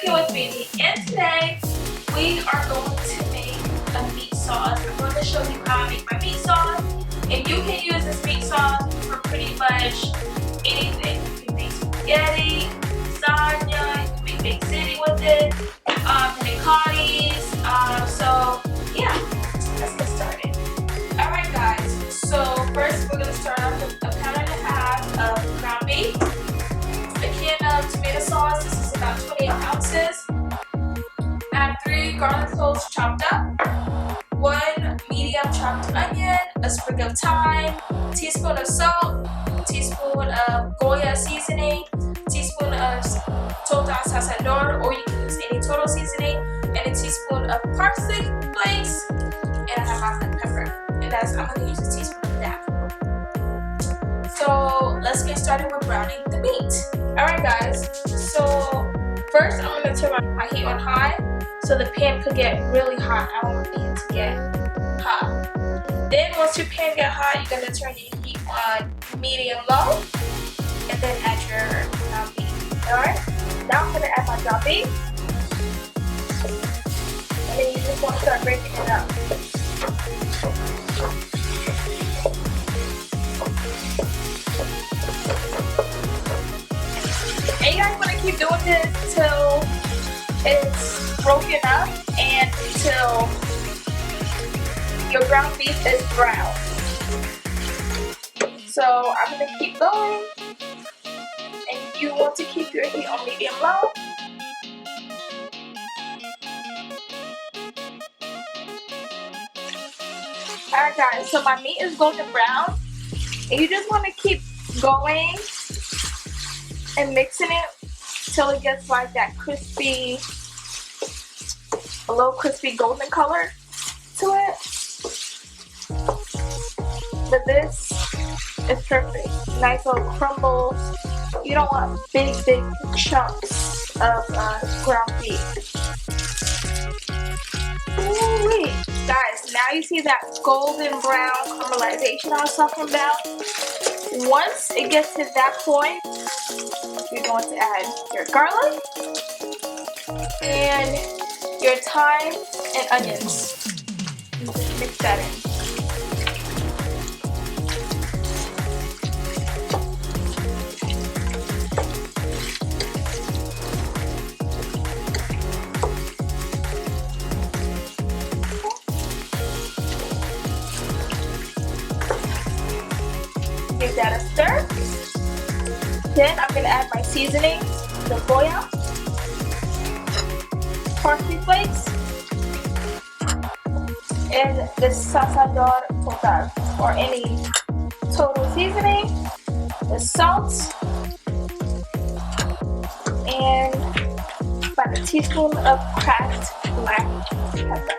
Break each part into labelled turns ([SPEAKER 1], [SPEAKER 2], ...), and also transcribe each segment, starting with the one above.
[SPEAKER 1] here with Baby, and today we are going to make a meat sauce. I'm going to show you how I make my meat sauce, and you can use this meat sauce for pretty much anything. You can make spaghetti, lasagna, you can make big ziti with it, manicotti. So yeah, let's get started. Alright guys, so first we're going to start off with a pound and a half of ground beef, a can of tomato sauce. This is about 28 ounces. Add 3 garlic cloves chopped up, 1 medium chopped onion, a sprig of thyme, teaspoon of salt, teaspoon of Goya seasoning, teaspoon of total sazonador, or you can use any total seasoning, and a teaspoon of parsley flakes, and I have my black pepper. And I'm going to use a teaspoon of that. So let's get started with browning the meat. Alright guys, so first I'm going to turn my heat on high so the pan could get really hot. I don't want the pan to get hot. Then once your pan gets hot, you're going to turn your heat on medium low and then add your ground beef. Alright, now I'm going to add my ground beef. And then you just want to start breaking it up. And you guys want to keep doing this till it's broken up and till your ground beef is brown. So I'm going to keep going, and you want to keep your heat on medium low. Alright guys, so my meat is golden brown, and you just want to keep going and mixing it till it gets like that crispy, a little crispy golden color to it. But this is perfect. Nice little crumbles. You don't want big chunks of ground beef. Ooh-wee. Guys, now you see that golden brown caramelization I was talking about. Once it gets to that point, you're going to add your garlic and your thyme and onions. And just mix that in. Give that a stir. Then I'm going to add my seasonings, the Goya, parsley flakes, and the sazonador total, or any total seasoning, the salt, and about a teaspoon of cracked black pepper.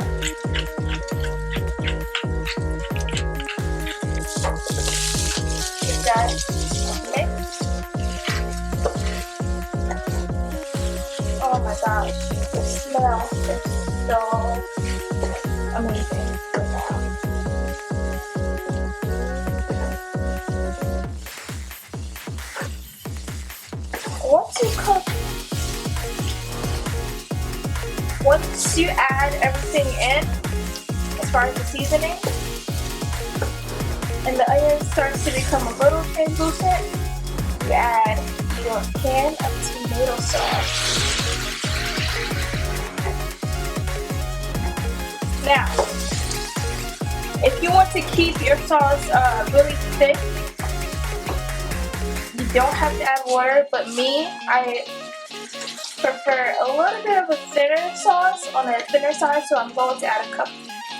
[SPEAKER 1] Give that a mix. Oh my god, the smell is so amazing right now. Once you add everything in, as far as the seasoning, and the onion starts to become a little translucent, you add your can of tomato sauce. Now, if you want to keep your sauce really thick, you don't have to add water, but me, I prefer a little bit of a thinner sauce on the thinner side, so I'm going to add a cup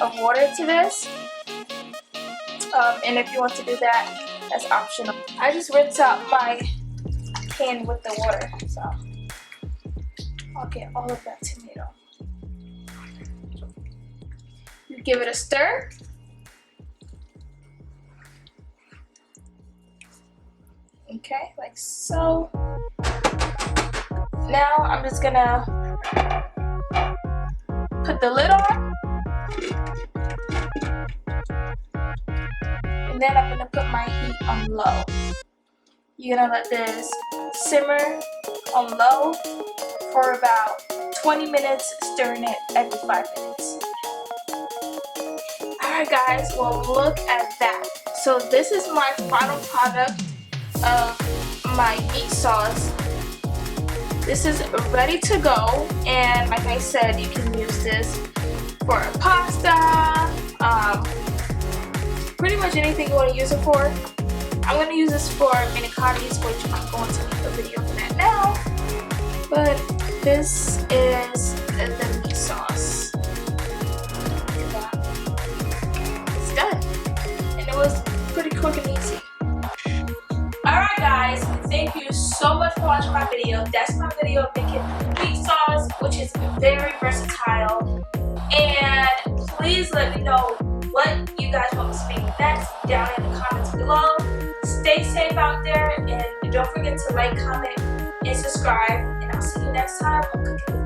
[SPEAKER 1] of water to this. And if you want to do that, that's optional. I just rinse out my pan with the water, so I'll get all of that tomato. You give it a stir. Okay, like so. Now I'm just gonna put the lid on. And then I'm gonna put my heat on low. You're gonna let this simmer on low for about 20 minutes, stirring it every 5 minutes. Alright guys, well look at that. So this is my final product of my meat sauce. This is ready to go, and like I said, you can use this for pasta, pretty much anything you want to use it for. I'm going to use this for manicotti, which I'm going to make a video for that now. But this is the meat sauce. Look at that. It's done. And it was pretty quick and easy. Alright guys, thank you so much for watching my video. That's my video of making meat sauce, which is very versatile. And please let me know what you guys want me to make next down in the comments below. Stay safe out there, and don't forget to like, comment, and subscribe. And I'll see you next time on Cooking with